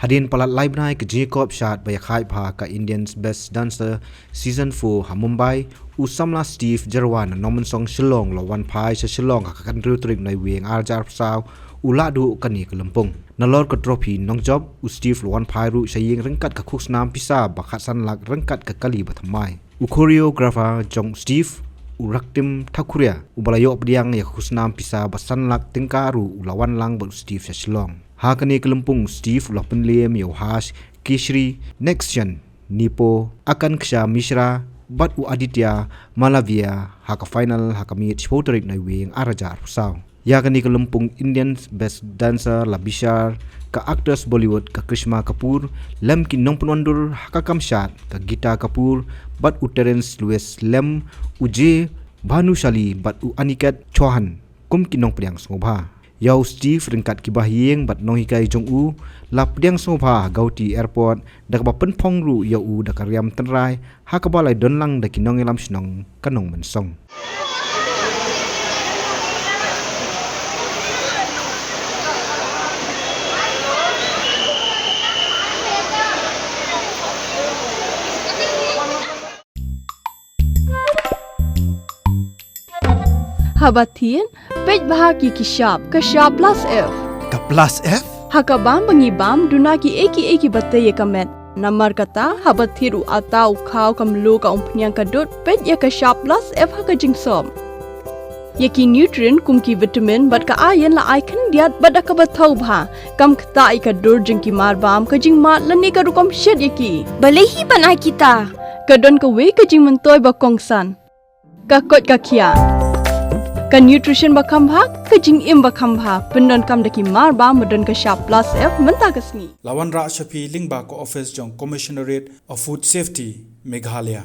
Hadin palat live night ke Jacob Shad by Khai Pha ka Indian's Best Dancer Season 4 ha Mumbai usamla Steve Jyrwa na nomen song Shillong lo wan Phai sa Shillong ka kan rutrik nai weng Atiar saw Lahduh kani ke Lympung na lor ka trophy nong job u Steve lo wan Phai ru sa yeng rengkat ka khuk snam pisa bakhat san lak rengkat ka kali bathamai u choreographer jong Steve Uraktim Thakuria ubalayo pediang ya khusnam pisa basan lak tingkaru ulawan lang ber Steve sa Shillong ha kani ke Lympung Steve ulah penliem yo hash Kishri Nexian Nipo akan ksha Mishra bat u Atiar Malavia ha ka final ha ka meet spoterik nai wing arajar saw ya kani ke Lympung Indian's Best Dancer Labishar ka actors Bollywood ka Krishna Kapoor lem ki nong penondur ha ka kamshat ka Gita Kapoor bat u Terence Lewis lem uje Bhanushali bat u Aniket Chauhan kum ki nong pediang sngobha yau Steve ringkat ki bahyeng bat nong hikai jong u la pediang sngobha gauti airport dak ba penpong ru yau u dak riam tenrai ha ka balai donlang dak ki nong elam snong kanong mensong Habatin, pej bahagi ki sharp plus F. Ka plus F? Hakabam bangi bam duna ki eki batay kamet. Namar kata habathiru atau kau kamlu ka umpnyang kadut pej ya ka sharp plus F haka jingsom. Yaki nutrient kum ki vitamin bat ka iron la icon diat bat ka bathau bha kam kta I ka dur jing ki mar bam ka jing mat lani ka rukom shed yaki. Balehi banai kita. Kadon ka we ka jing mentoy ba kongsan. Ka kot ka kia. Ka nutrition bakam bha ka jing im bakam bha pendon kam daki mar ba modon ka sharp plus F menta kasni Lawan Ra Shafi Lingba ko office jong Commissionerate of Food Safety Meghalaya